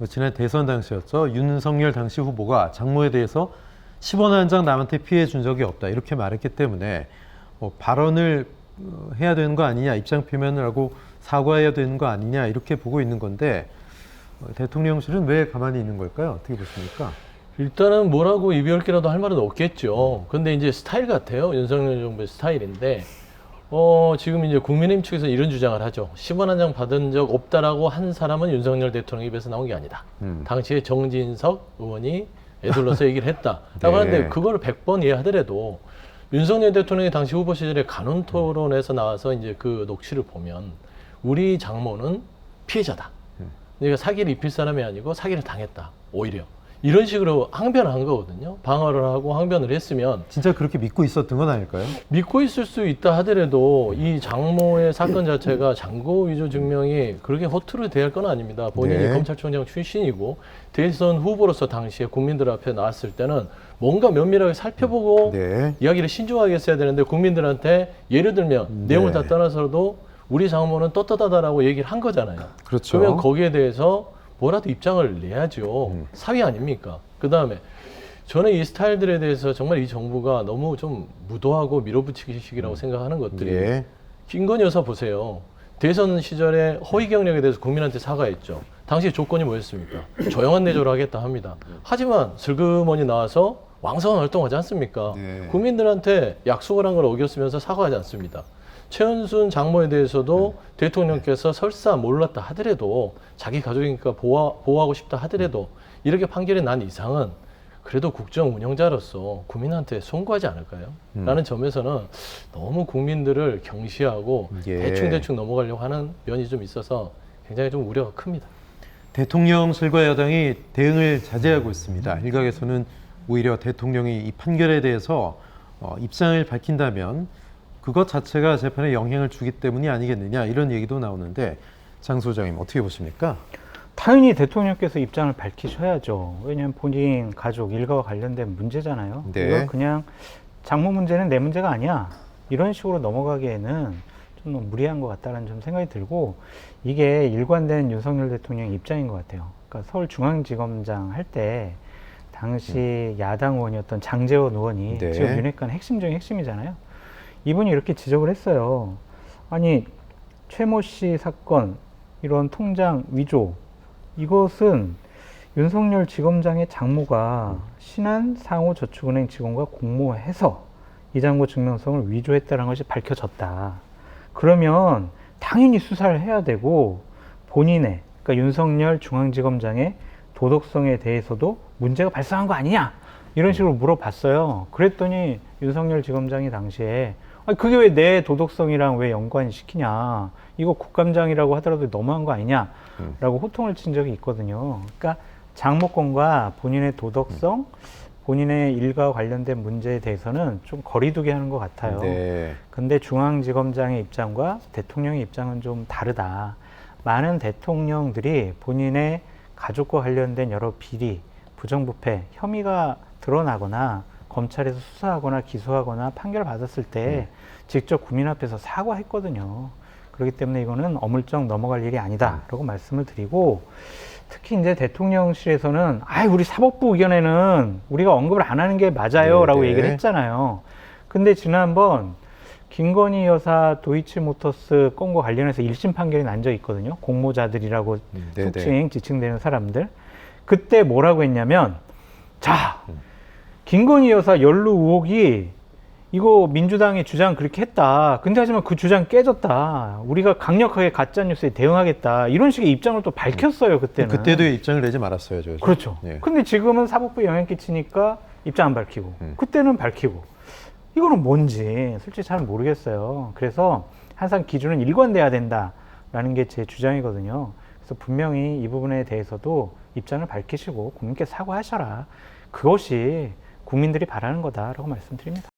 지난 대선 당시였죠. 윤석열 당시 후보가 장모에 대해서 10원 한 장 남한테 피해 준 적이 없다 이렇게 말했기 때문에 발언을 해야 되는 거 아니냐, 입장 표명을 하고 사과해야 되는 거 아니냐 이렇게 보고 있는 건데 대통령실은 왜 가만히 있는 걸까요? 어떻게 보십니까? 일단은 뭐라고 이별기라도 할 말은 없겠죠. 근데 이제 스타일 같아요. 윤석열 정부의 스타일인데 지금 이제 국민의힘 측에서 이런 주장을 하죠. 10원 한 장 받은 적 없다라고 한 사람은 윤석열 대통령 입에서 나온 게 아니다. 당시에 정진석 의원이 애둘러서 얘기를 했다라고 네. 하는데 그걸 100번 이해하더라도 윤석열 대통령이 당시 후보 시절에 간훈 토론에서 나와서 이제 그 녹취를 보면 우리 장모는 피해자다. 그러니까 사기를 입힐 사람이 아니고 사기를 당했다. 오히려. 이런 식으로 항변을 한 거거든요. 방어를 하고 항변을 했으면 진짜 그렇게 믿고 있었던 건 아닐까요? 믿고 있을 수 있다 하더라도 이 장모의 사건 자체가 장고 위조 증명이 그렇게 허투루 대할 건 아닙니다. 본인이 네. 검찰총장 출신이고 대선 후보로서 당시에 국민들 앞에 나왔을 때는 뭔가 면밀하게 살펴보고 네. 이야기를 신중하게 했어야 되는데 국민들한테 예를 들면 내용을 다 떠나서도 우리 장모는 떳떳하다라고 얘기를 한 거잖아요. 그렇죠. 그러면 거기에 대해서 뭐라도 입장을 내야죠. 사위 아닙니까? 그 다음에 저는 이 스타일들에 대해서 정말 이 정부가 너무 좀 무도하고 밀어붙이기식이라고 생각하는 것들이 예. 김건희 여사 보세요. 대선 시절에 허위 경력에 대해서 국민한테 사과했죠. 당시 조건이 뭐였습니까? 조용한 내조를 하겠다 합니다. 하지만 슬그머니 나와서 왕성한 활동하지 않습니까? 네. 국민들한테 약속을 한 걸 어겼으면서 사과하지 않습니다. 최은순 장모에 대해서도 대통령께서 설사 몰랐다 하더라도 자기 가족이니까 보호하고 싶다 하더라도 이렇게 판결이 난 이상은 그래도 국정 운영자로서 국민한테 송구하지 않을까요? 라는 점에서는 너무 국민들을 경시하고 예. 대충대충 넘어가려고 하는 면이 좀 있어서 굉장히 좀 우려가 큽니다. 대통령실과 여당이 대응을 자제하고 있습니다. 일각에서는 오히려 대통령이 이 판결에 대해서 입장을 밝힌다면 그것 자체가 재판에 영향을 주기 때문이 아니겠느냐 이런 얘기도 나오는데 장 소장님 어떻게 보십니까? 당연히 대통령께서 입장을 밝히셔야죠. 왜냐하면 본인 가족 일가와 관련된 문제잖아요. 네. 이거 그냥 장모 문제는 내 문제가 아니야. 이런 식으로 넘어가기에는 좀 너무 무리한 것 같다는 좀 생각이 들고 이게 일관된 윤석열 대통령 입장인 것 같아요. 그러니까 서울중앙지검장 할 때 당시 야당 의원이었던 장제원 의원이 네. 지금 윤핵관 핵심 중에 핵심이잖아요. 이분이 이렇게 지적을 했어요. 아니 최모 씨 사건 이런 통장 위조 이것은 윤석열 지검장의 장모가 신한상호저축은행 직원과 공모해서 이장고 증명성을 위조했다는 것이 밝혀졌다. 그러면 당연히 수사를 해야 되고 본인의 그러니까 윤석열 중앙지검장의 도덕성에 대해서도 문제가 발생한 거 아니냐 이런 식으로 물어봤어요. 그랬더니 윤석열 지검장이 당시에 아니, 그게 왜 내 도덕성이랑 왜 연관시키냐. 이거 국감장이라고 하더라도 너무한 거 아니냐. 라고 호통을 친 적이 있거든요. 그러니까 장모권과 본인의 도덕성, 본인의 일과 관련된 문제에 대해서는 좀 거리두기 하는 것 같아요. 네. 근데 중앙지검장의 입장과 대통령의 입장은 좀 다르다. 많은 대통령들이 본인의 가족과 관련된 여러 비리, 부정부패, 혐의가 드러나거나 검찰에서 수사하거나 기소하거나 판결을 받았을 때 직접 국민 앞에서 사과했거든요. 그렇기 때문에 이거는 어물쩍 넘어갈 일이 아니다라고 말씀을 드리고 특히 이제 대통령실에서는 우리 사법부 의견에는 우리가 언급을 안 하는 게 맞아요라고 네네. 얘기를 했잖아요. 근데 지난번 김건희 여사 도이치모터스 건과 관련해서 1심 판결이 난 적이 있거든요. 공모자들이라고 네네. 속칭 지칭되는 사람들. 그때 뭐라고 했냐면 자 김건희 여사 연루 의혹이 이거 민주당의 주장 그렇게 했다. 근데 하지만 그 주장 깨졌다. 우리가 강력하게 가짜뉴스에 대응하겠다. 이런 식의 입장을 또 밝혔어요, 그때는. 그때도 입장을 내지 말았어요. 저. 그렇죠. 예. 근데 지금은 사법부에 영향 끼치니까 입장 안 밝히고 그때는 밝히고 이거는 뭔지 솔직히 잘 모르겠어요. 그래서 항상 기준은 일관돼야 된다라는 게 제 주장이거든요. 그래서 분명히 이 부분에 대해서도 입장을 밝히시고 국민께 사과하셔라. 그것이 국민들이 바라는 거다라고 말씀드립니다.